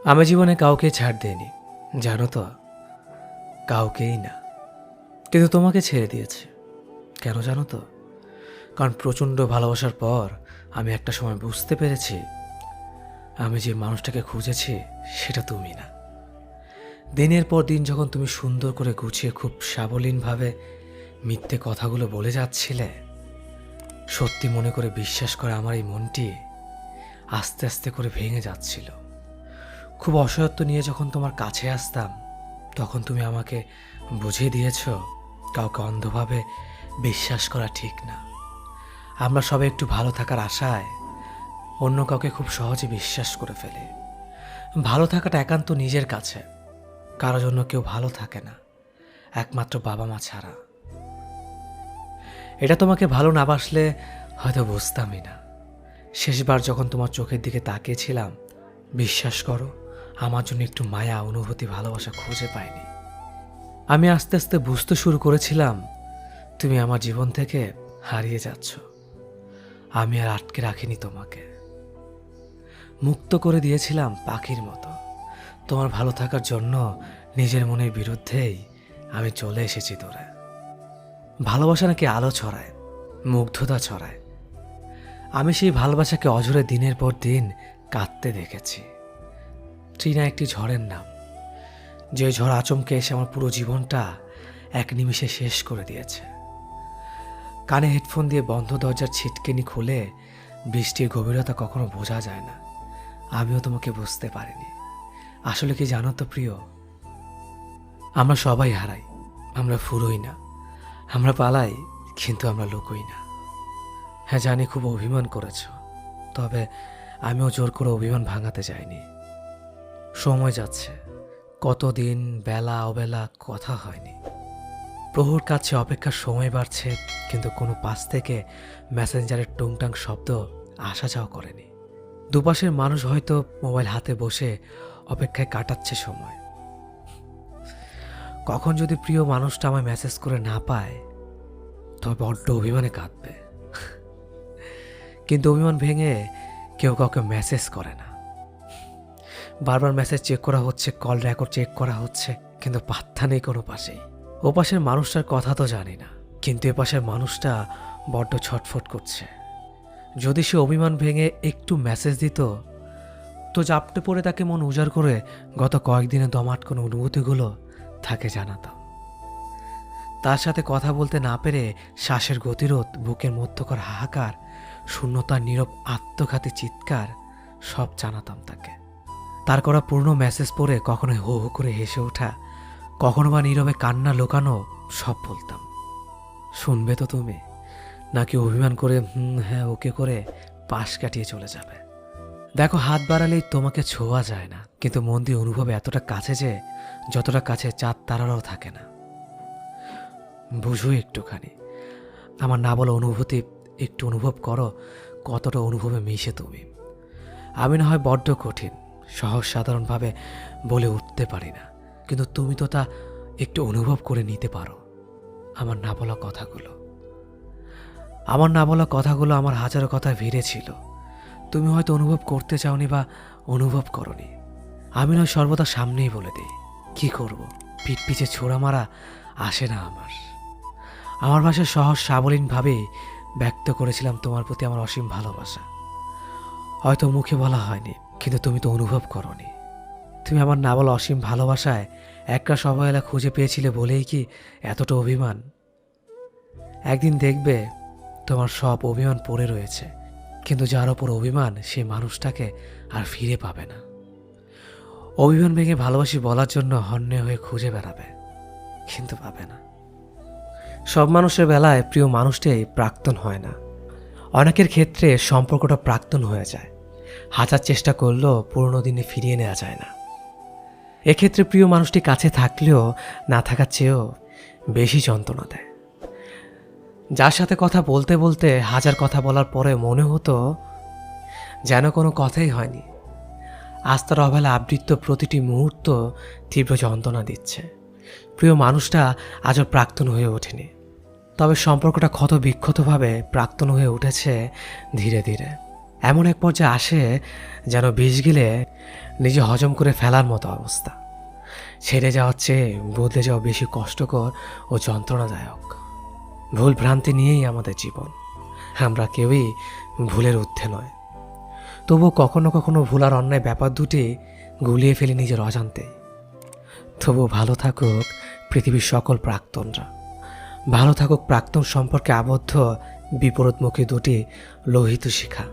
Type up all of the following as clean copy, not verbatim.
আমি জীবনে কাউকে ছাড় দেইনি, জানো তো, কাউকেই না। কিন্তু তোমাকে ছেড়ে দিয়েছি। কেন জানো তো? কারণ প্রচণ্ড ভালোবাসার পর আমি একটা সময় বুঝতে পেরেছি আমি যে মানুষটাকে খুঁজেছি সেটা তুমি না। দিনের পর দিন যখন তুমি সুন্দর করে গুছিয়ে খুব সাবলীনভাবে মিথ্যে কথাগুলো বলে যাচ্ছিলে, সত্যি মনে করে বিশ্বাস করে আমার এই মনটি আস্তে আস্তে করে ভেঙে যাচ্ছিল। খুব অসহায়ত্ব নিয়ে যখন তোমার কাছে আসতাম, তখন তুমি আমাকে বুঝিয়ে দিয়েছ কাউকে অন্ধভাবে বিশ্বাস করা ঠিক না। আমরা সবাই একটু ভালো থাকার আশায় অন্য কাউকে খুব সহজে বিশ্বাস করে ফেলে। ভালো থাকাটা একান্ত নিজের কাছে, কারো জন্য কেউ ভালো থাকে না, একমাত্র বাবা মা ছাড়া। এটা তোমাকে ভালো না বাসলে হয়তো বুঝতামই না। শেষবার যখন তোমার চোখের দিকে তাকিয়েছিলাম, বিশ্বাস করো, আমার জন্য একটু মায়া, অনুভূতি, ভালোবাসা খুঁজে পাইনি। আমি আস্তে আস্তে বুঝতে শুরু করেছিলাম তুমি আমার জীবন থেকে হারিয়ে যাচ্ছ। আমি আর আটকে রাখিনি তোমাকে, মুক্ত করে দিয়েছিলাম পাখির মতো। তোমার ভালো থাকার জন্য নিজের মনের বিরুদ্ধেই আমি চলে এসেছি দূরে। ভালোবাসা নাকি আলো ছড়ায়, মুগ্ধতা ছড়ায়। আমি সেই ভালোবাসাকে অঝরে দিনের পর দিন কাঁদতে দেখেছি। ট্রিনা একটি ঝড়ের নাম, যে ঝড় আচমকে এসে আমার পুরো জীবনটা এক নিমিষে শেষ করে দিয়েছে। কানে হেডফোন দিয়ে বন্ধ দরজার ছিটকেনি খুলে বৃষ্টির গভীরতা কখনো বোঝা যায় না। আমিও তোমাকে বুঝতে পারিনি। আসলে কি জানো তো প্রিয়, আমরা সবাই হারাই, আমরা ফুরোই না। আমরা পালাই, কিন্তু আমরা লুকোই না। হ্যাঁ জানি খুব অভিমান করেছ, তবে আমিও জোর করে অভিমান ভাঙাতে যাইনি। সময় যাচ্ছে, কতদিন বেলা অবেলা কথা হয়নি। প্রহর কাছে অপেক্ষার সময় বাড়ছে, কিন্তু কোনো পাশ থেকে মেসেঞ্জারের টুংটাং শব্দ আসা যাওয়া করেনি। দুপাশের মানুষ হয়তো মোবাইল হাতে বসে অপেক্ষায় কাটাচ্ছে সময়। কখন যদি প্রিয় মানুষটা আমায় মেসেজ করে না পায়, তবে বড্ড অভিমানে কাঁদবে। কিন্তু অভিমান ভেঙে কেউ কাউকে মেসেজ করে না। বারবার মেসেজ চেক করা হচ্ছে, কল রেকর্ড চেক করা হচ্ছে, কিন্তু পাত্তা নেই কোনো পাশেই। ও পাশের মানুষটার কথা তো জানি না, কিন্তু এ পাশের মানুষটা বড্ড ছটফট করছে। যদি সে অভিমান ভেঙে একটু মেসেজ দিত, তো জাপটে পড়ে তাকে মন উজাড় করে গত কয়েকদিনে দমাট কোনো অনুভূতিগুলো তাকে জানাতাম। তার সাথে কথা বলতে না পেরে শ্বাসের গতিরোধ, বুকের মধ্যকার হাহাকার, শূন্যতার নীরব আত্মঘাতী চিৎকার সব জানাতাম তাকে। তার করা পূর্ণ মেসেজ পড়ে কখনো হো হো করে হেসে ওঠা, কখনো বা নীরবে কান্না লুকানো, সব বলতাম। শুনবে তো তুমি, নাকি অভিমান করে হ্যাঁ ওকে করে পাশ কাটিয়ে চলে যাবে? দেখো, হাত বাড়ালেই তোমাকে ছোঁয়া যায় না, কিন্তু মন দিয়ে অনুভব এতটা কাছে যে যতটা কাছে চাঁদ তারারাও থাকে না। বুঝো একটুখানি আমার না বলা অনুভূতি, একটু অনুভব করো কতটা অনুভবে মিশে তুমি। আমি না হয় বড্ড কঠিন, সহজ সাধারণভাবে বলে উঠতে পারি না, কিন্তু তুমি তো তা একটু অনুভব করে নিতে পারো। আমার না বলা কথাগুলো, আমার হাজারো কথা ভিড়ে ছিল। তুমি হয়তো অনুভব করতে চাওনি বা অনুভব করনি। আমি নয় সর্বদা সামনেই বলে দিই, কি করব, পিঠ পিছে ছোড়া মারা আসে না আমার ভাষায় সহজ সাবলীনভাবেই ব্যক্ত করেছিলাম তোমার প্রতি আমার অসীম ভালোবাসা। হয়তো মুখে বলা হয়নি, কিন্তু তুমি তো অনুভব করনি। তুমি আমার না বলা অসীম ভালোবাসায় একটা অবহেলা খুঁজে পেয়েছিলে বলেই কি এতটা অভিমান? একদিন দেখবে তোমার সব অভিমান পড়ে রয়েছে, কিন্তু যার ওপর অভিমান সেই মানুষটাকে আর ফিরে পাবে না। অভিমান ভেঙে ভালোবাসি বলার জন্য হন্যে হয়ে খুঁজে বেড়াবে, কিন্তু পাবে না। সব মানুষের বেলায় প্রিয় মানুষটাই প্রাক্তন হয় না। অনেকের ক্ষেত্রে সম্পর্কটা প্রাক্তন হয়ে যায়, হাজার চেষ্টা করলেও পুরনো দিনে ফিরিয়ে নেওয়া যায় না। এক্ষেত্রে প্রিয় মানুষটি কাছে থাকলেও না থাকার চেয়েও বেশি যন্ত্রণা দেয়। যার সাথে কথা বলতে বলতে হাজার কথা বলার পরে মনে হতো যেন কোনো কথাই হয়নি, আজ তার অবহেলা আবৃত্ত প্রতিটি মুহূর্ত তীব্র যন্ত্রণা দিচ্ছে। প্রিয় মানুষটা আজও প্রাক্তন হয়ে ওঠেনি, তবে সম্পর্কটা ক্ষত বিক্ষতভাবে প্রাক্তন হয়ে উঠেছে ধীরে ধীরে। এমন এক পর্যায়ে আসে যেন বিষ গিলে নিজে হজম করে ফেলার মতো অবস্থা। ছেড়ে যাওয়ার চেয়ে বদলে যাওয়া বেশি কষ্টকর ও যন্ত্রণাদায়ক। ভুল ভ্রান্তি নিয়েই আমাদের জীবন। আমরা কেউই ভুলের ঊর্ধ্বে নয়, তবুও কখনো কখনো ভুল আর অন্যায় ব্যাপার দুটি গুলিয়ে ফেলি নিজের অজান্তে। তবুও ভালো থাকুক পৃথিবীর সকল প্রাক্তনরা, ভালো থাকুক প্রাক্তন সম্পর্কে আবদ্ধ বিপরীতমুখী দুটি লোহিত শিখা।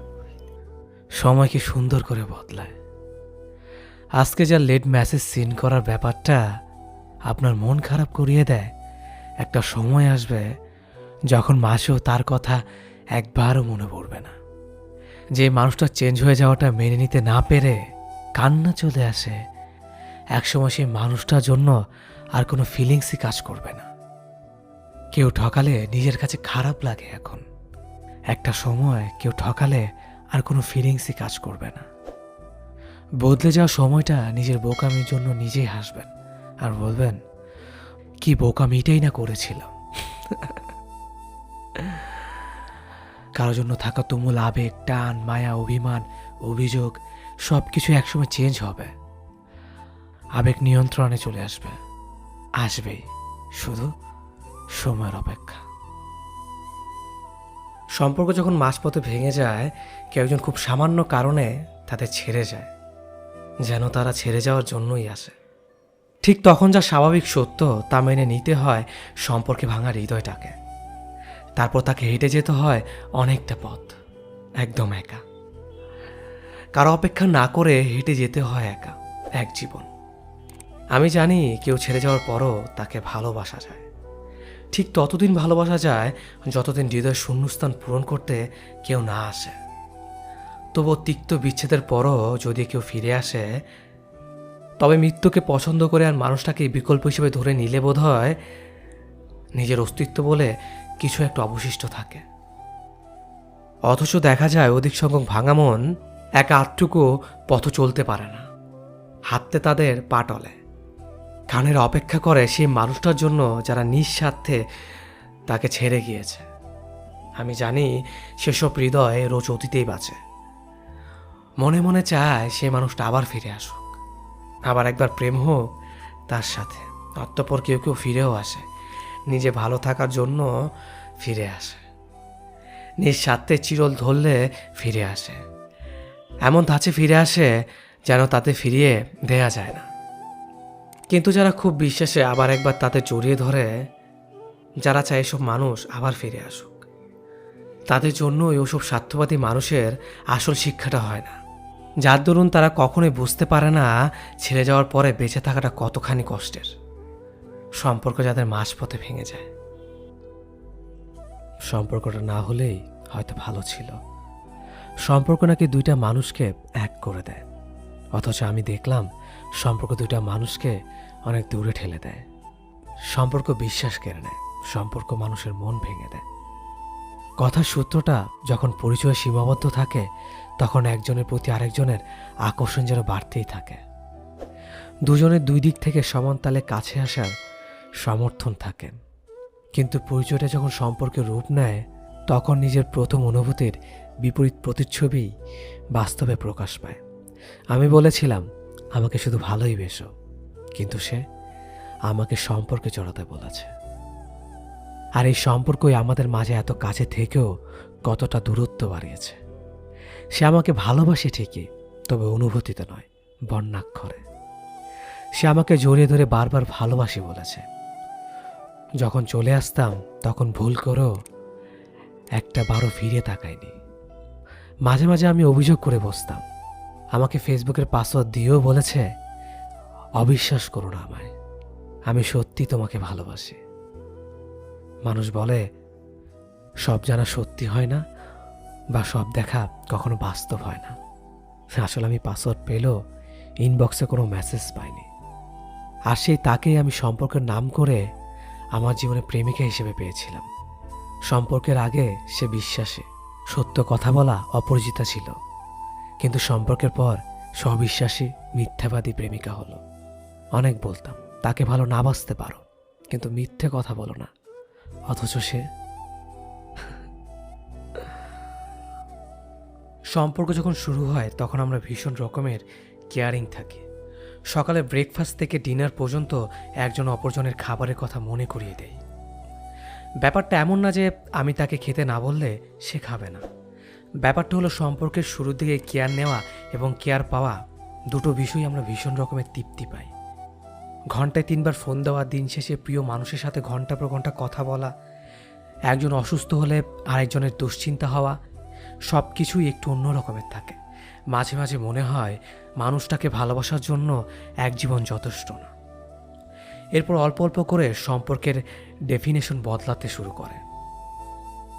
সময়কে সুন্দর করে বদলায়। আজকে যা লেট মেসেজ সিন করার ব্যাপারটা আপনার মন খারাপ করিয়ে দেয়, একটা সময় আসবে যখন মাসেও তার কথা একবারও মনে পড়বে না। যে মানুষটা চেঞ্জ হয়ে যাওয়াটা মেনে নিতে না পেরে কান্না চলে আসে, একসময় সেই মানুষটার জন্য আর কোনো ফিলিংসই কাজ করবে না। কেউ ঠকালে নিজের কাছে খারাপ লাগে এখন, একটা সময় কেউ ঠকালে আর কোনো ফিলিংসই কাজ করবে না। বদলে যাওয়া সময়টা নিজের বোকামির জন্য নিজেই হাসবেন আর বলবেন, কি বোকামিটাই না করেছিলাম। কারোর জন্য থাকা তুমুল আবেগ, টান, মায়া, অভিমান, অভিযোগ সব কিছু একসময় চেঞ্জ হবে। আবেগ নিয়ন্ত্রণে চলে আসবে, আসবেই, শুধু সময়ের অপেক্ষা। সম্পর্ক যখন মাঝপথে ভেঙে যায়, কেউ একজন খুব সামান্য কারণে তাদের ছেড়ে যায়, যেন তারা ছেড়ে যাওয়ার জন্যই আসে। ঠিক তখন যা স্বাভাবিক সত্য তা মেনে নিতে হয় সম্পর্কে ভাঙা হৃদয়টাকে। তারপর তাকে হেঁটে যেতে হয় অনেকটা পথ, একদম একা। কারো অপেক্ষা না করে হেঁটে যেতে হয় একা এক জীবন। আমি জানি কেউ ছেড়ে যাওয়ার পরও তাকে ভালোবাসা যায়, ঠিক ততদিন ভালোবাসা যায় যতদিন হৃদয় শূন্যস্থান পূরণ করতে কেউ না আসে। তবু তিক্ত বিচ্ছেদের পরও যদি কেউ ফিরে আসে, তবে মৃত্যুকে পছন্দ করে আর মানুষটাকে বিকল্প হিসেবে ধরে নিলে বোধ হয় নিজের অস্তিত্ব বলে কিছু একটা অবশিষ্ট থাকে। অথচ দেখা যায় অধিক সংখ্যক ভাঙা মন একা আধটুকু পথ চলতে পারে না, হাঁটতে তাদের পা টলে। কানের অপেক্ষা করে সেই মানুষটার জন্য যারা নিঃস্বার্থে তাকে ছেড়ে গিয়েছে। আমি জানি সেসব হৃদয় রোজ অতীতেই বাঁচে, মনে মনে চায় সে মানুষটা আবার ফিরে আসুক, আবার একবার প্রেম হোক তার সাথে। অতঃপর কেউ কেউ ফিরেও আসে, নিজে ভালো থাকার জন্য ফিরে আসে, নিজ স্বার্থে চিরল ধরলে ফিরে আসে, এমন ধাঁচে ফিরে আসে যেন তাতে ফিরিয়ে দেয়া যায় না। কিন্তু যারা খুব বিশ্বাসে আবার একবার তাতে জড়িয়ে ধরে, যারা চায় এসব মানুষ আবার ফিরে আসুক, তাদের জন্য ওসব স্বার্থবাদী মানুষের আসল শিক্ষাটা হয় না, যার দরুন তারা কখনোই বুঝতে পারে না ছেড়ে যাওয়ার পরে বেঁচে থাকাটা কতখানি কষ্টের। সম্পর্ক যাদের মাঝপথে ভেঙে যায়, সম্পর্কটা না হলেই হয়তো ভালো ছিল। সম্পর্ক নাকি দুইটা মানুষকে এক করে দেয়, অথচ আমি দেখলাম সম্পর্ক দুইটা মানুষকে অনেক দূরে ঠেলে দেয়। সম্পর্ক বিশ্বাস কেড়ে নেয়, সম্পর্ক মানুষের মন ভেঙে দেয়। কথার সূত্রটা যখন পরিচয় সীমাবদ্ধ থাকে, তখন একজনের প্রতি আরেকজনের আকর্ষণ যেন বাড়তেই থাকে। দুজনের দুই দিক থেকে সমান তালে কাছে আসার সমর্থন থাকে। কিন্তু পরিচয়টা যখন সম্পর্কের রূপ নেয়, তখন নিজের প্রথম অনুভূতির বিপরীত প্রতিচ্ছবি বাস্তবে প্রকাশ পায়। আমি বলেছিলাম আমাকে শুধু ভালোই বেসো, কিন্তু সে আমাকে সম্পর্কে জড়াতে বলেছে। আর এই সম্পর্কই আমাদের মাঝে এত কাছে থেকেও কতটা দূরত্ব বাড়িয়েছে। সে আমাকে ভালোবাসে ঠিকই, তবে অনুভূতিতে নয়, বর্ণাক্ষরে। সে আমাকে জড়িয়ে ধরে বারবার ভালোবাসি বলেছে। যখন চলে আসতাম তখন ভুল করেও একটা বারও ফিরে তাকায়নি। মাঝে মাঝে আমি অভিযোগ করে বসতাম, আমাকে ফেসবুকের পাসওয়ার্ড দিয়েও বলেছে, অবিশ্বাস করো না আমায়, আমি সত্যি তোমাকে ভালোবাসি। মানুষ বলে সব জানা সত্যি হয় না, বা সব দেখা কখনো বাস্তব হয় না। আসলে আমি পাসওয়ার্ড পেলেও ইনবক্সে কোনো মেসেজ পাইনি। আর সেই তাকেই আমি সম্পর্কের নাম করে আমার জীবনে প্রেমিকা হিসেবে পেয়েছিলাম। সম্পর্কের আগে সে বিশ্বাসী, সত্য কথা বলা অপরিচিতা ছিল, কিন্তু সম্পর্কের পর স্ববিশ্বাসী মিথ্যাবাদী প্রেমিকা হলো। অনেক বলতাম তাকে ভালো না বাসতে পারো, কিন্তু মিথ্যে কথা বলো না, অথচ সে সম্পর্ক যখন শুরু হয় তখন আমরা ভীষণ রকমের কেয়ারিং থাকি। সকালে ব্রেকফাস্ট থেকে ডিনার পর্যন্ত একজন অপরজনের খাবারের কথা মনে করিয়ে দেই। ব্যাপারটা এমন না যে আমি তাকে খেতে না বললে সে খাবে না। ব্যাপারটা হলো সম্পর্কের শুরুর দিকে কেয়ার নেওয়া এবং কেয়ার পাওয়া দুটো বিষয় আমরা ভীষণ রকমের তৃপ্তি পাই। ঘন্টায় 3বার ফোন দেওয়া, দিন শেষে প্রিয় মানুষের সাথে ঘন্টা পর ঘন্টা কথা বলা, একজন অসুস্থ হলে আরেকজনের দুশ্চিন্তা হওয়া, সব কিছুই একটু অন্য রকমের থাকে। মাঝে মাঝে মনে হয় মানুষটাকে ভালোবাসার জন্য এক জীবন যথেষ্ট না। এরপর অল্প অল্প করে সম্পর্কের ডেফিনেশন বদলাতে শুরু করে।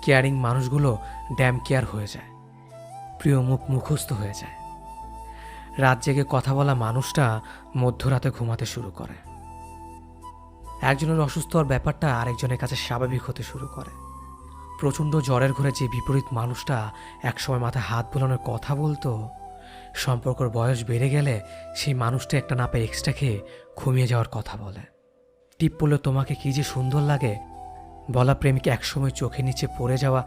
কেয়ারিং মানুষগুলো ড্যাম কেয়ার হয়ে যায়, প্রিয় মুখ মুখস্থ হয়ে যায়। রাত জেগে কথা বলা মানুষটা মধ্যরাতে ঘুমাতে শুরু করে। একজনের অসুস্থ হওয়ার ব্যাপারটা আরেকজনের কাছে স্বাভাবিক হতে শুরু করে। প্রচণ্ড জ্বরের ঘরে যে বিপরীত মানুষটা একসময় মাথায় হাত বোলানোর কথা বলতো, সম্পর্কের বয়স বেড়ে গেলে সেই মানুষটা একটা না পেয়ে এক্সট্রা খেয়ে ঘুমিয়ে যাওয়ার কথা বলে। টিপ পড়লে তোমাকে কি যে সুন্দর লাগে বলা প্রেমিক একসময় চোখে নিচে পড়ে যাওয়া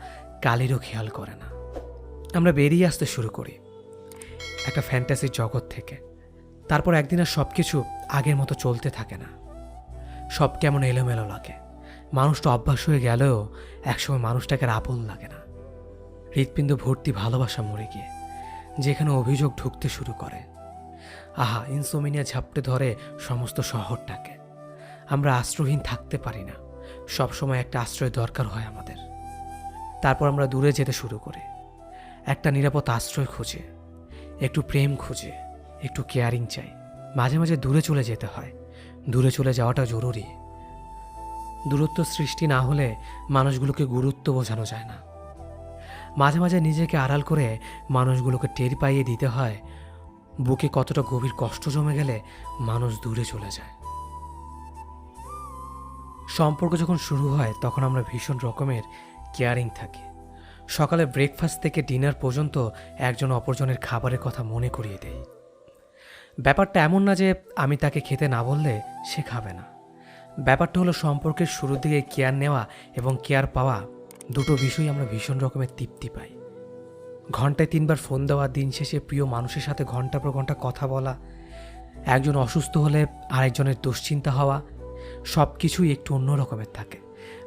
কালিরও খেয়াল করে না। আমরা বেরিয়ে আসতে শুরু করি একটা ফ্যান্টাসির জগৎ থেকে। তারপর একদিন আর সব কিছু আগের মতো চলতে থাকে না। সব কেমন এলোমেলো লাগে। মানুষটা অভ্যাস হয়ে গেলেও একসময় মানুষটাকে আর আপন লাগে না। হৃৎপিণ্ড ভর্তি ভালোবাসা মরে গিয়ে যেখানে অভিযোগ ঢুকতে শুরু করে। আহা, ইনসোমিনিয়া ঝাপটে ধরে সমস্ত শহরটাকে। আমরা আশ্রয়হীন থাকতে পারি না। সবসময় একটা আশ্রয় দরকার হয় আমাদের। তারপর আমরা দূরে যেতে শুরু করি একটা নিরাপদ আশ্রয় খুঁজে, একটু প্রেম খুঁজে, একটু কেয়ারিং চাই। মাঝে মাঝে দূরে চলে যেতে হয়। দূরে চলে যাওয়াটা জরুরি। দূরত্ব সৃষ্টি না হলে মানুষগুলোকে গুরুত্ব বোঝানো যায় না। মাঝে মাঝে নিজেকে আড়াল করে মানুষগুলোকে টের পাইয়ে দিতে হয় বুকে কতটা গভীর কষ্ট জমে গেলে মানুষ দূরে চলে যায়। সম্পর্ক যখন শুরু হয় তখন আমরা ভীষণ রকমের কেয়ারিং থাকি। সকালে ব্রেকফাস্ট থেকে ডিনার পর্যন্ত একজন অপরজনের খাবারের কথা মনে করিয়ে দেই। ব্যাপারটা এমন না যে আমি তাকে খেতে না বললে সে খাবে না। ব্যাপারটা হলো সম্পর্কের শুরুর দিকে কেয়ার নেওয়া এবং কেয়ার পাওয়া দুটো বিষয় আমরা ভীষণ রকমের তৃপ্তি পাই। ঘন্টায় 3বার ফোন দেওয়া, দিন শেষে প্রিয় মানুষের সাথে ঘন্টা পর ঘন্টা কথা বলা, একজন অসুস্থ হলে আরেকজনের দুশ্চিন্তা হওয়া, সব কিছুই একটু অন্য রকমের থাকে।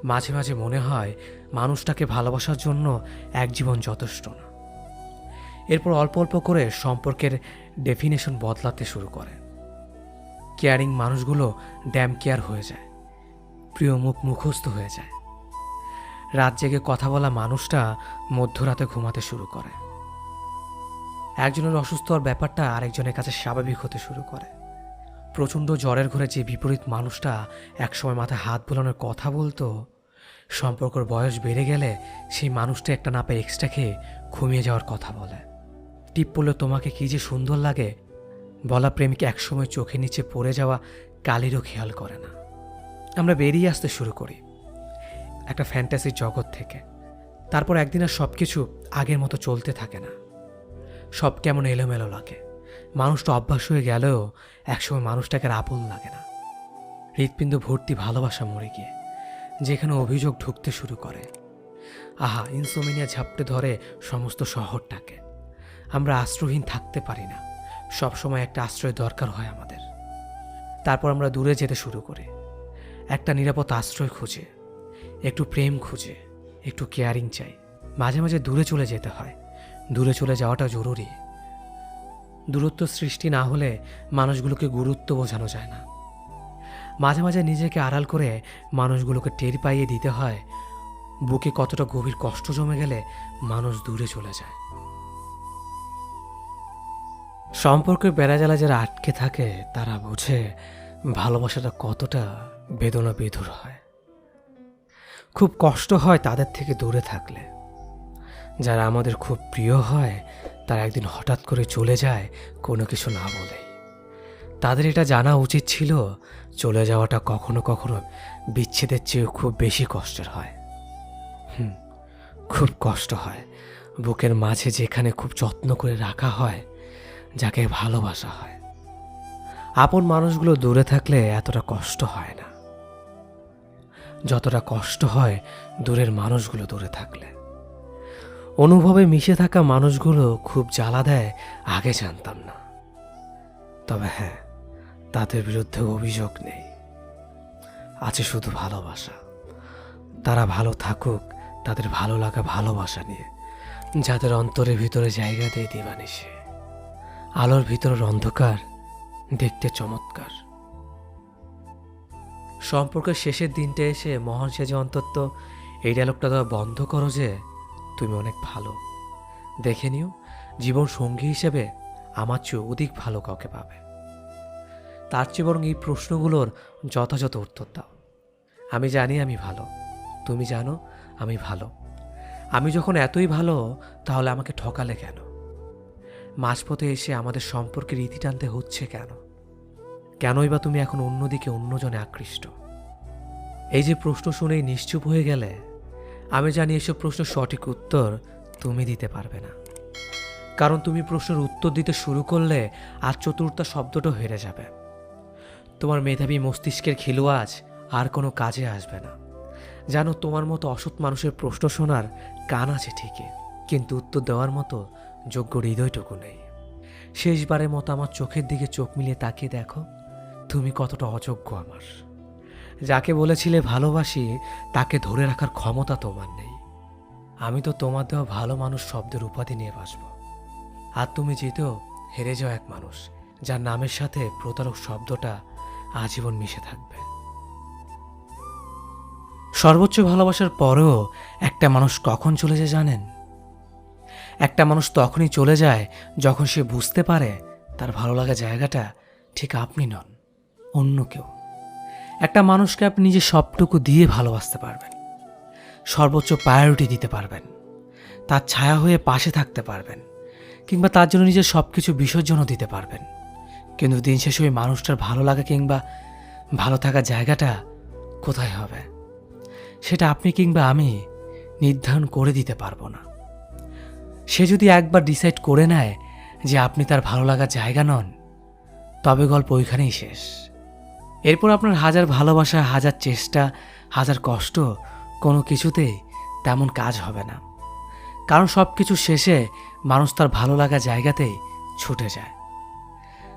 মাঝে মাঝে মনে হয় মানুষটাকে ভালোবাসার জন্য এক জীবন যথেষ্ট না। এরপর অল্প অল্প করে সম্পর্কের ডেফিনেশন বদলাতে শুরু করে। কেয়ারিং মানুষগুলো ড্যাম কেয়ার হয়ে যায়, প্রিয় মুখ মুখস্থ হয়ে যায়। রাত জেগে কথা বলা মানুষটা মধ্যরাতে ঘুমাতে শুরু করে। একজনের অসুস্থ হওয়ার ব্যাপারটা আরেকজনের কাছে স্বাভাবিক হতে শুরু করে। প্রচণ্ড জ্বরের ঘরে যে বিপরীত মানুষটা একসময় মাথায় হাত বোলানোর কথা বলতো, সম্পর্কের বয়স বেড়ে গেলে সেই মানুষটা একটা না পেয়ে এক্সট্রা খেয়ে ঘুমিয়ে যাওয়ার কথা বলে। টিপ পড়লে তোমাকে কি যে সুন্দর লাগে বলা প্রেমিক একসময় চোখে নিচে পড়ে যাওয়া কালিরও খেয়াল করে না। আমরা বেরিয়ে আসতে শুরু করি একটা ফ্যান্টাসির জগৎ থেকে। তারপর একদিন আর সব কিছু আগের মতো চলতে থাকে না। সব কেমন এলোমেলো লাগে। মানুষটা অভ্যাস হয়ে গেলেও একসময় মানুষটাকে আর আপন লাগে না। হৃৎপিণ্ড ভর্তি ভালোবাসা মরে গিয়ে যেখানে অভিযোগ ঢুকতে শুরু করে। আহা, ইনসোমিনিয়া ঝাপটে ধরে সমস্ত শহরটাকে। আমরা আশ্রয়হীন থাকতে পারি না। সবসময় একটা আশ্রয় দরকার হয় আমাদের। তারপর আমরা দূরে যেতে শুরু করি একটা নিরাপদ আশ্রয় খুঁজে, একটু প্রেম খুঁজে, একটু কেয়ারিং চাই। মাঝে মাঝে দূরে চলে যেতে হয়। দূরে চলে যাওয়াটা জরুরি। দূরত্ব সৃষ্টি না হলে মানুষগুলোকে গুরুত্ব বোঝানো যায় না। মাঝে মাঝে নিজেকে আড়াল করে মানুষগুলোকে টের পাইয়ে দিতে হয় বুকে কতটা গভীর কষ্ট জমে গেলে মানুষ দূরে চলে যায়। সম্পর্কের বেড়াজালা যারা আটকে থাকে তারা বোঝে ভালোবাসাটা কতটা বেদনা বিধুর হয়। খুব কষ্ট হয় তাদের থেকে দূরে থাকলে। যারা আমাদের খুব প্রিয় হয় তারা একদিন হঠাৎ করে চলে যায় কোনো কিছু না বলেই। তাদের এটা জানা উচিত ছিল চলে যাওয়াটা কখনো কখনো বিচ্ছেদের চেয়েও খুব বেশি কষ্টের হয়। খুব কষ্ট হয় বুকের মাঝে যেখানে খুব যত্ন করে রাখা হয়, যাকে ভালোবাসা হয়। আপন মানুষগুলো দূরে থাকলে এতটা কষ্ট হয় না যতটা কষ্ট হয় দূরের মানুষগুলো দূরে থাকলে। অনুভবে মিশে থাকা মানুষগুলো খুব জ্বালা দেয় আগে জানতাম না। তবে হ্যাঁ, তাদের বিরুদ্ধে অভিযোগ নেই, আছে শুধু ভালোবাসা। তারা ভালো থাকুক তাদের ভালো লাগা ভালোবাসা নিয়ে, যাদের অন্তরের ভিতরে জায়গা দেয় দিবানিশি। আলোর ভিতরের অন্ধকার দেখতে চমৎকার। সম্পর্কের শেষের দিনটা এসে মহান সেজে অন্তত এই ডায়লগটা দেওয়া বন্ধ করো যে তুমি অনেক ভালো। দেখে নিও, জীবন সঙ্গী হিসেবে আমার চেয়ে অধিক ভালো কাউকে পাবে। তার চেয়ে বরং এই প্রশ্নগুলোর যথাযথ উত্তর দাও। আমি জানি আমি ভালো, তুমি জানো আমি ভালো। আমি যখন এতই ভালো, তাহলে আমাকে ঠকালে কেন? মাঝপথে এসে আমাদের সম্পর্কের ইতি টানতে হচ্ছে কেন? কেনই বা তুমি এখন অন্যদিকে অন্যজনে আকৃষ্ট? এই যে প্রশ্ন শুনেই নিশ্চুপ হয়ে গেলে, আমি জানি এসব প্রশ্ন সঠিক উত্তর তুমি দিতে পারবে না। কারণ তুমি প্রশ্নের উত্তর দিতে শুরু করলে আর চতুর্থ শব্দটা হেরে যাবে। তোমার মেধাবী মস্তিষ্কের খিলুয়াজ আর কোনো কাজে আসবে না। জানো, তোমার মতো অসৎ মানুষের প্রশ্ন শোনার কান আছে ঠিকই, কিন্তু উত্তর দেওয়ার মতো যোগ্য হৃদয়টুকু নেই। শেষবারের মতো আমার চোখের দিকে চোখ মিলিয়ে তাকিয়ে দেখো, তুমি কতটা অযোগ্য আমার। যাকে বলেছিলে ভালোবাসি, তাকে ধরে রাখার ক্ষমতা তোমার নেই। আমি তো তোমার দেওয়া ভালো মানুষ শব্দের উপাধি নিয়ে বাঁচব, আর তুমি জিতেও হেরে যাও এক মানুষ যার নামের সাথে প্রতারক শব্দটা আজীবন মিশে থাকবে। সর্বোচ্চ ভালোবাসার পরেও একটা মানুষ কখন চলে যায় জানেন? একটা মানুষ তখনই চলে যায় যখন সে বুঝতে পারে তার ভালো লাগা জায়গাটা ঠিক আপনি নন, অন্য কেউ। একটা মানুষকে আপনি নিজের সবটুকু দিয়ে ভালোবাসতে পারবেন, সর্বোচ্চ প্রায়োরিটি দিতে পারবেন, তার ছায়া হয়ে পাশে থাকতে পারবেন, কিংবা তার জন্য নিজের সব কিছু বিসর্জনও দিতে পারবেন। কিন্তু দিন শেষে ওই মানুষটার ভালো লাগা কিংবা ভালো থাকার জায়গাটা কোথায় হবে, সেটা আপনি কিংবা আমি নির্ধারণ করে দিতে পারবো না। সে যদি একবার ডিসাইড করে নেয় যে আপনি তার ভালো লাগার জায়গা নন, তবে গল্প ওইখানেই শেষ। এরপর আপনার হাজার ভালোবাসা, হাজার চেষ্টা, হাজার কষ্ট কোনো কিছুতেই তেমন কাজ হবে না। কারণ সব কিছু শেষে মানুষ তার ভালো লাগা জায়গাতেই ছুটে যায়।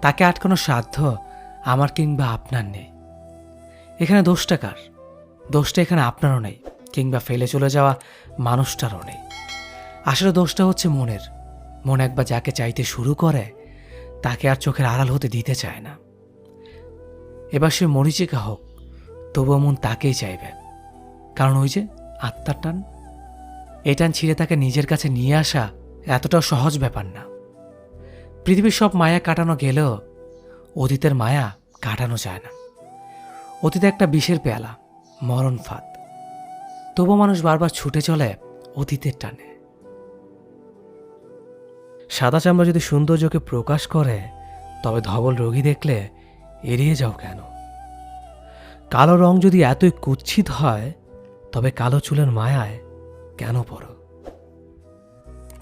তাকে আটকানোর সাধ্য আমার কিংবা আপনার নেই। এখানে দোষটা কার? দোষটা এখানে আপনারও নেই, কিংবা ফেলে চলে যাওয়া মানুষটারও নেই। আসলে দোষটা হচ্ছে মনের। মন একবার যাকে চাইতে শুরু করে, তাকে আর চোখের আড়াল হতে দিতে চায় না। এবার সে মরীচিকা হোক, তবুও মন তাকেই চাইবে। কারণ ওই যে আত্মার টান, এই টান ছিঁড়ে তাকে নিজের কাছে নিয়ে আসা এতটাও সহজ ব্যাপার না। পৃথিবীর সব মায়া কাটানো গেলেও অতীতের মায়া কাটানো যায় না। অতীতে একটা বিষের পেয়ালা, মরণ ফাঁদ। তবু মানুষ বারবার ছুটে চলে অতীতের টানে। সাদা চামড়া যদি সৌন্দর্যকে প্রকাশ করে, তবে ধবল রোগী দেখলে এড়িয়ে যাও কেন? কালো রং যদি এতই কুৎসিত হয়, তবে কালো চুলের মায়ায় কেন পড়ো?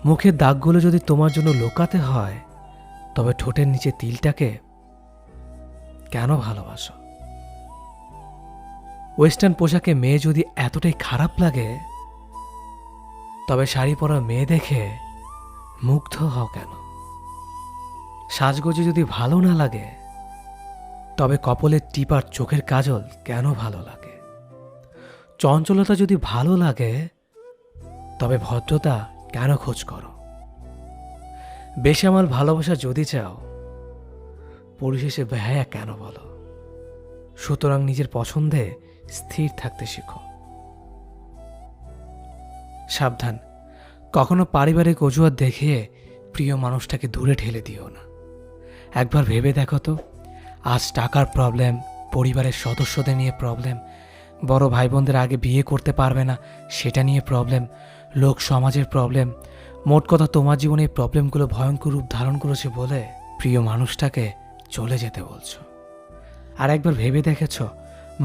মুখের দাগগুলো যদি তোমার জন্য লুকাতে হয়, তবে ঠোঁটের নিচে তিলটাকে কেন ভালোবাসো? ওয়েস্টার্ন পোশাকে মেয়ে যদি এতটাই খারাপ লাগে, তবে শাড়ি পরা মেয়ে দেখে মুগ্ধ হও কেন? সাজগোজে যদি ভালো না লাগে, তবে কপালের টিপার চোখের কাজল কেন ভালো লাগে? চঞ্চলতা যদি ভালো লাগে, তবে ভদ্রতা কেন খোঁজ করো? বেসামাল ভালোবাসা যদি চাও, পরিশেষে বেহায়া কেন বলো? সুতরাং নিজের পছন্দে স্থির থাকতে শিখো। সাবধান, কখনো পারিবারিক অজুহাত দেখিয়ে প্রিয় মানুষটাকে দূরে ঠেলে দিও না। একবার ভেবে দেখো তো, আজ টাকার প্রবলেম, পরিবারের সদস্যদের নিয়ে প্রবলেম, বড় ভাই বোনদের আগে বিয়ে করতে পারবে না সেটা নিয়ে প্রবলেম, লোক সমাজের প্রবলেম, মোট কথা তোমার জীবনে এই প্রবলেমগুলো ভয়ঙ্কর রূপ ধারণ করেছে বলে প্রিয় মানুষটাকে চলে যেতে বলছো। আর একবার ভেবে দেখেছ,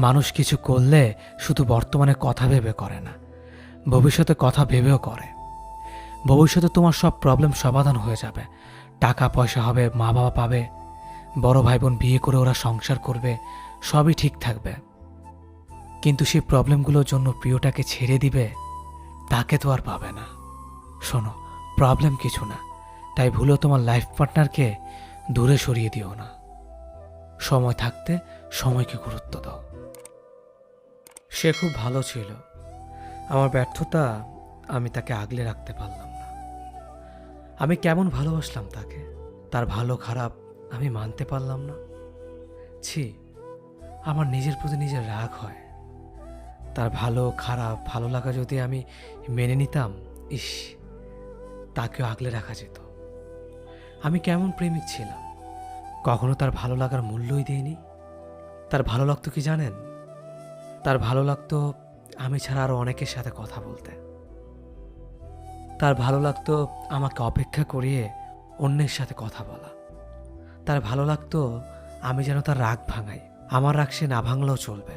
মানুষ কিছু করলে শুধু বর্তমানে কথা ভেবে করে না, ভবিষ্যতে কথা ভেবেও করে। ভবিষ্যতে তোমার সব প্রবলেম সমাধান হয়ে যাবে, টাকা পয়সা হবে, মা বাবা পাবে, বড় ভাই বোন বিয়ে করে ওরা সংসার করবে, সবই ঠিক থাকবে। কিন্তু সেই প্রবলেমগুলোর জন্য প্রিয়টাকে ছেড়ে দিবে, তাকে তো আর পাবে না। শোনো, প্রবলেম কিছু না, তাই ভুলেও তোমার লাইফ পার্টনারকে দূরে সরিয়ে দিও না। সময় থাকতে সময়কে গুরুত্ব দাও। সে খুব ভালো ছিল। আমার ব্যর্থতা, আমি তাকে আগলে রাখতে পারলাম না। আমি কেমন ভালোবাসলাম তাকে, তার ভালো খারাপ আমি মানতে পারলাম না। ছি, আমার নিজের প্রতি নিজের রাগ হয়। তার ভালো খারাপ ভালো লাগা যদি আমি মেনে নিতাম, ইস, তাকেও আগলে রাখা যেত। আমি কেমন প্রেমিক ছিলাম, কখনো তার ভালো লাগার মূল্যই দেইনি। তার ভালো লাগতো কি জানেন? তার ভালো লাগতো আমি ছাড়া আরো অনেকের সাথে কথা বলতে। তার ভালো লাগতো আমাকে অপেক্ষা করিয়ে অন্যের সাথে কথা বলা। তার ভালো লাগতো আমি যেন তার রাগ ভাঙাই, আমার রাগ সে না ভাঙলেও চলবে।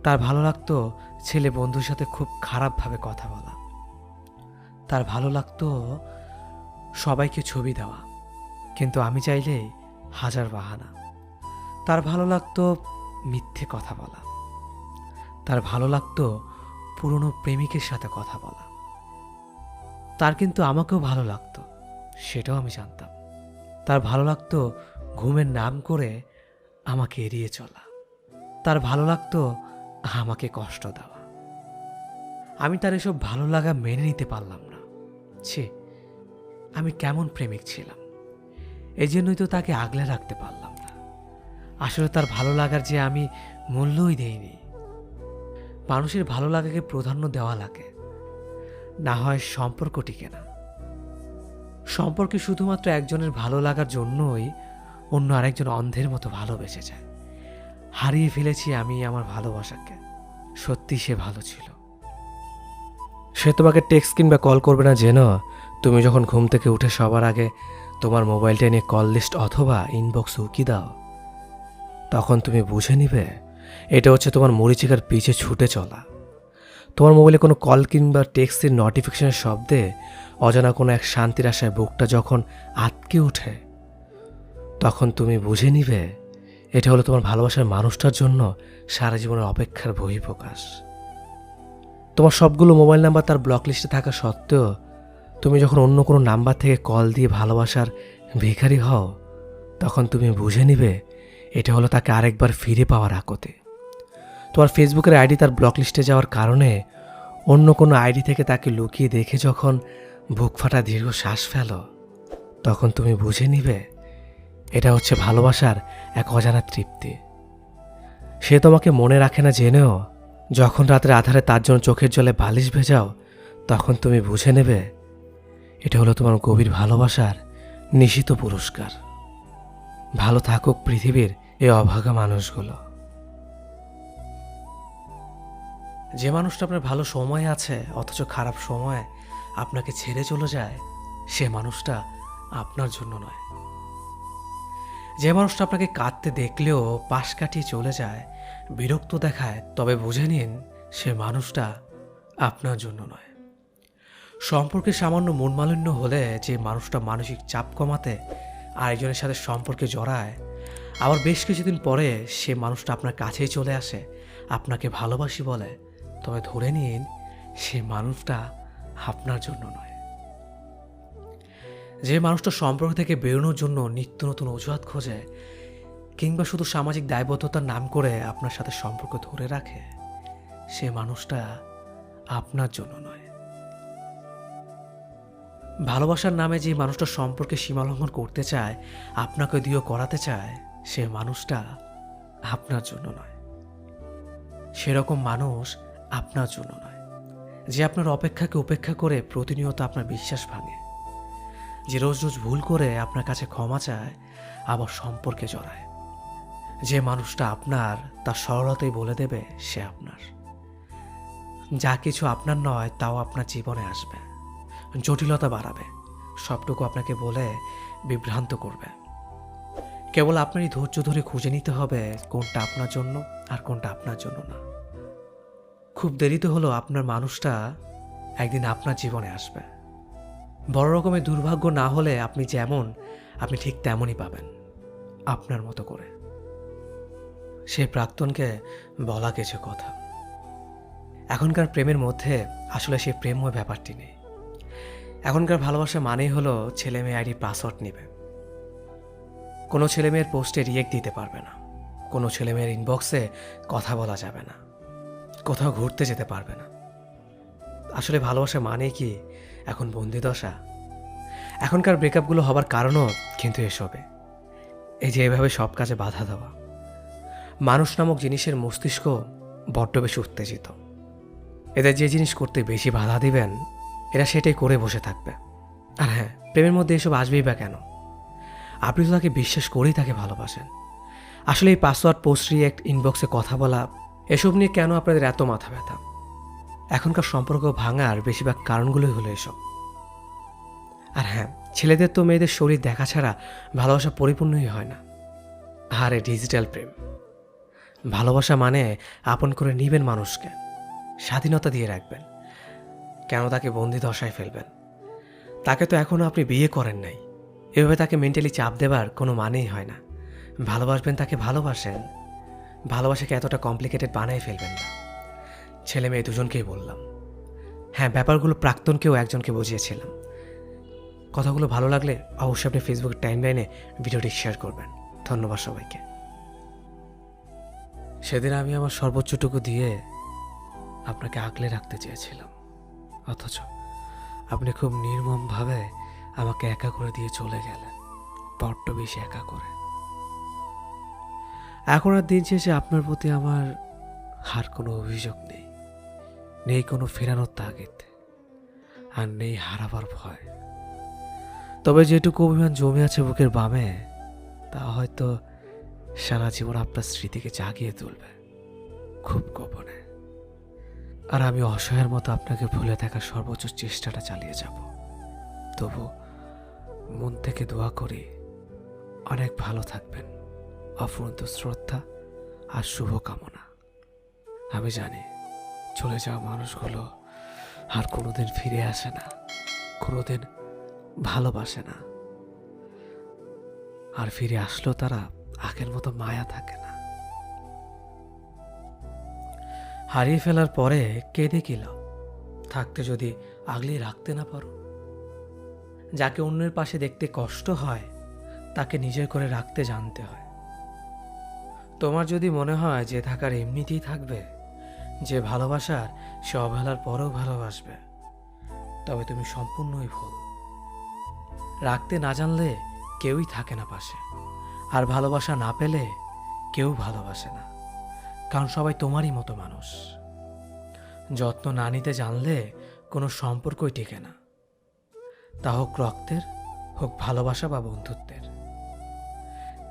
তার ভালো লাগতো ছেলে বন্ধুর সাথে খুব খারাপভাবে কথা বলা। তার ভালো লাগতো সবাইকে ছবি দেওয়া, কিন্তু আমি চাইলেই হাজার বাহানা। তার ভালো লাগতো মিথ্যে কথা বলা। তার ভালো লাগতো পুরনো প্রেমিকের সাথে কথা বলা। তার কিন্তু আমাকেও ভালো লাগতো, সেটাও আমি জানতাম। তার ভালো লাগতো ঘুমের নাম করে আমাকে এড়িয়ে চলা। তার ভালো লাগতো আমাকে কষ্ট দেওয়া। আমি তার এসব ভালো লাগা মেনে নিতে পারলাম না। ছি, আমি কেমন প্রেমিক ছিলাম! এই জন্যই তো তাকে আগলে রাখতে পারলাম না। আসলে তার ভালো লাগার যে আমি মূল্যই দেইনি। মানুষের ভালো লাগাকে প্রাধান্য দেওয়া লাগে, না হয় সম্পর্ক টিকে না। সম্পর্কে শুধুমাত্র একজনের ভালো লাগার জন্যই অন্য আরেকজন অন্ধের মতো ভালোবেসে যায়। হারিয়ে ফেলেছি আমি আমার ভালোবাসাকে। সত্যি সে ভালো ছিল। সে তোমাকে টেক্সট কিংবা কল করবে না যেন তুমি যখন ঘুম থেকে উঠে সবার আগে তোমার মোবাইলটা নিয়ে কল লিস্ট অথবা ইনবক্স উকি দাও। তখন তুমি বুঝে নিবে এটা হচ্ছে তোমার মরিচিকার পিছে ছুটে চলা। তোমার মোবাইলে কোনো কল কিংবা টেক্সটের নোটিফিকেশনের শব্দে অজানা কোনো এক শান্তির আশায় বুকটা যখন আটকে ওঠে, তখন তুমি বুঝে নিবে এটা হলো তোমার ভালোবাসার মানুষটার জন্য সারা জীবনের অপেক্ষার বহিঃপ্রকাশ। তোমার সবগুলো মোবাইল নাম্বার তার ব্লক লিস্টে থাকা সত্ত্বেও তুমি যখন অন্য কোনো নাম্বার থেকে কল দিয়ে ভালোবাসার ভিখারি হও, তখন তুমি বুঝে নিবে এটা হলো তাকে আরেকবার ফিরে পাওয়ার আকুতি। তোমার ফেসবুকের আইডি তার ব্লক লিস্টে যাওয়ার কারণে অন্য কোনো আইডি থেকে তাকে লুকিয়ে দেখে যখন বুক ফাটা দীর্ঘ শ্বাস ফেলো, তখন তুমি বুঝে নিবে এটা হচ্ছে ভালোবাসার এক অজানা তৃপ্তি। সে তোমাকে মনে রাখে না জেনেও যখন রাতের আধারে তার জন্য চোখের জলে বালিশ ভেজাও, তখন তুমি বুঝে নেবে এটা হলো তোমার গভীর ভালোবাসার নিশিত পুরস্কার। ভালো থাকুক পৃথিবীর এই অভাগা মানুষগুলো। যে মানুষটা আপনার ভালো সময় আছে অথচ খারাপ সময় আপনাকে ছেড়ে চলে যায়, সে মানুষটা আপনার জন্য নয়। যে মানুষটা আপনাকে কাঁদতে দেখলেও পাশ কাটিয়ে চলে যায়, বিরক্ত দেখায়, তবে বুঝে নিন সে মানুষটা আপনার জন্য নয়। সম্পর্কে সামান্য মনমালিন্য হলে যে মানুষটা মানসিক চাপ কমাতে আরেকজনের সাথে সম্পর্কে জড়ায়, আবার বেশ কিছুদিন পরে সে মানুষটা আপনার কাছেই চলে আসে, আপনাকে ভালোবাসি বলে, তবে ধরে নিন সে মানুষটা আপনার জন্য নয়। যে মানুষটা সম্পর্ক থেকে বেরোনোর জন্য নিত্য নতুন অজুহাত খোঁজে কিংবা শুধু সামাজিক দায়বদ্ধতার নাম করে আপনার সাথে সম্পর্ক ধরে রাখে, সে মানুষটা আপনার জন্য নয়। ভালোবাসার নামে যে মানুষটা সম্পর্কে সীমালঙ্ঘন করতে চায়, আপনাকে দিয়েও করাতে চায়, সে মানুষটা আপনার জন্য নয়। সেরকম মানুষ আপনার জন্য নয়। যে আপনার অপেক্ষাকে উপেক্ষা করে প্রতিনিয়ত আপনার বিশ্বাস ভাঙে, যে রোজ রোজ ভুল করে আপনার কাছে ক্ষমা চায় আবার সম্পর্কে জড়ায়, যে মানুষটা আপনার তার সরলতাই বলে দেবে সে আপনার। যা কিছু আপনার নয় তাও আপনার জীবনে আসবে, জটিলতা বাড়াবে, সবটুকু আপনাকে বলে বিভ্রান্ত করবে। কেবল আপনারই ধৈর্য ধরে খুঁজে নিতে হবে কোনটা আপনার জন্য আর কোনটা আপনার জন্য না। খুব দেরিতে হলো আপনার মানুষটা একদিন আপনার জীবনে আসবে। বড় রকমের দুর্ভাগ্য না হলে আপনি যেমন, আপনি ঠিক তেমনই পাবেন, আপনার মতো করে। সেই প্রাক্তনকে বলা কিছু কথা। এখনকার প্রেমের মধ্যে আসলে সেই প্রেমময় ব্যাপারটি নেই। এখনকার ভালোবাসা মানেই হলো ছেলে মেয়ে আইডি পাসওয়ার্ড নেবে, কোনো ছেলে মেয়ের পোস্টে রিয়েক্ট দিতে পারবে না, কোনো ছেলে মেয়ের ইনবক্সে কথা বলা যাবে না, কোথাও ঘুরতে যেতে পারবে না। আসলে ভালোবাসা মানে কি এখন বন্দিদশা? এখনকার ব্রেকআপগুলো হবার কারণও কিন্তু এসবে, এই যে এভাবে সব কাজে বাধা দেওয়া। মানুষ নামক জিনিসের মস্তিষ্ক বড্ড বেশি উত্তেজিত। এদের যে জিনিস করতে বেশি বাধা দিবেন এরা সেটাই করে বসে থাকবে। আর হ্যাঁ, প্রেমের মধ্যে এসব আসবেই বা কেন? আপনি তো তাকে বিশ্বাস করেই তাকে ভালোবাসেন। আসলে এই পাসওয়ার্ড, পোস্ট, রিয়েক্ট, ইনবক্সে কথা বলা, এসব নিয়ে কেন আপনাদের এত মাথা ব্যথা? এখনকার সম্পর্ক ভাঙার বেশিরভাগ কারণগুলোই হলো এসব। আর হ্যাঁ, ছেলেদের তো মেয়েদের শরীর দেখা ছাড়া ভালোবাসা পরিপূর্ণই হয় না। আরে ডিজিটাল প্রেম। ভালোবাসা মানে আপন করে নিবেন মানুষকে, স্বাধীনতা দিয়ে রাখবেন, কেন তাকে বন্দি দশায় ফেলবেন? তাকে তো এখনও আপনি বিয়ে করেন নাই, এভাবে তাকে মেন্টালি চাপ দেবার কোনো মানেই হয় না। ভালোবাসবেন তাকে, ভালোবাসেন, ভালোবাসাকে এতটা কমপ্লিকেটেড বানায় ফেলবেন না। ছেলে মেয়ে দুজনকেই বললাম। হ্যাঁ, ব্যাপারগুলো প্রাক্তনকেও একজনকে বুঝিয়েছিলাম। কথাগুলো ভালো লাগলে অবশ্যই আপনি ফেসবুক টাইমলাইনে ভিডিওটি শেয়ার করবেন। ধন্যবাদ সবাইকে। সেদিন আমি আমার সর্বোচ্চটুকু দিয়ে আপনাকে আগলে রাখতে চেয়েছিলাম, অথচ আপনি খুব নির্মমভাবে আমাকে একা করে দিয়ে চলে গেলেন, বড্ড বেশি একা করে। এখন আর দিন শেষে আপনার প্রতি আমার আর কোনো অভিযোগ নেই, নেই কোনো ফেরানোর তাগিদ, আর নেই হারাবার ভয়। তবে যেটুকু অভিমান জমে আছে বুকের বামে, তা হয়তো সারা জীবন আপনার স্মৃতিকে জাগিয়ে তুলবে খুব গোপনে। আর আমি অসহায়ের মতো আপনাকে ভুলে থাকার সর্বোচ্চ চেষ্টাটা চালিয়ে যাব। তবু মন থেকে দোয়া করি অনেক ভালো থাকবেন। অফুরন্ত শ্রদ্ধা আর শুভকামনা। আমি জানি চলে যাওয়া মানুষগুলো আর কোনোদিন ফিরে আসে না, কোনোদিন ভালোবাসে না, আর ফিরে আসলেও তারা আগের মতো মায়া থাকে না। হারিয়ে ফেলার পরে কেঁদে কি লাভ? থাকতে যদি আগলে রাখতে না পারো। যাকে অন্যের পাশে দেখতে কষ্ট হয় তাকে নিজের করে রাখতে জানতে হয়। তোমার যদি মনে হয় যে থাকার এমনিতেই থাকবে, যে ভালোবাসার সে অবহেলার পরেও ভালোবাসবে, তবে তুমি সম্পূর্ণই ভুল। রাখতে না জানলে কেউই থাকে না পাশে, আর ভালোবাসা না পেলে কেউ ভালোবাসে না, কারণ সবাই তোমারই মতো মানুষ। যত্ন না নিতে জানলে কোনো সম্পর্কই টিকে না, তা হোক রক্তের, হোক ভালোবাসা বা বন্ধুত্বের।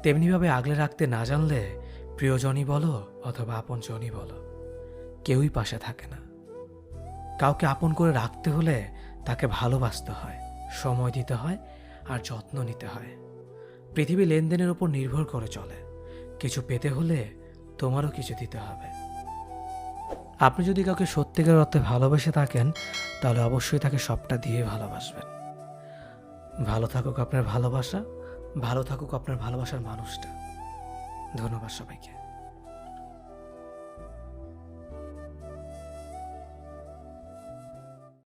তেমনিভাবে আগলে রাখতে না জানলে প্রিয়জনই বলো অথবা আপনজনই বলো, কেউই পাশে থাকে না। কাউকে আপন করে রাখতে হলে তাকে ভালোবাসতে হয়, সময় দিতে হয় আর যত্ন নিতে হয়। পৃথিবী লেনদেনের উপর নির্ভর করে চলে, কিছু পেতে হলে তোমারও কিছু দিতে হবে। আপনি যদি কাউকে সত্যিকার অর্থে ভালোবেসে থাকেন তাহলে অবশ্যই তাকে সবটা দিয়ে ভালোবাসবেন। ভালো থাকুক আপনার ভালোবাসা, ভালো থাকুক আপনার ভালোবাসার মানুষটা। ধন্যবাদ সবাইকে।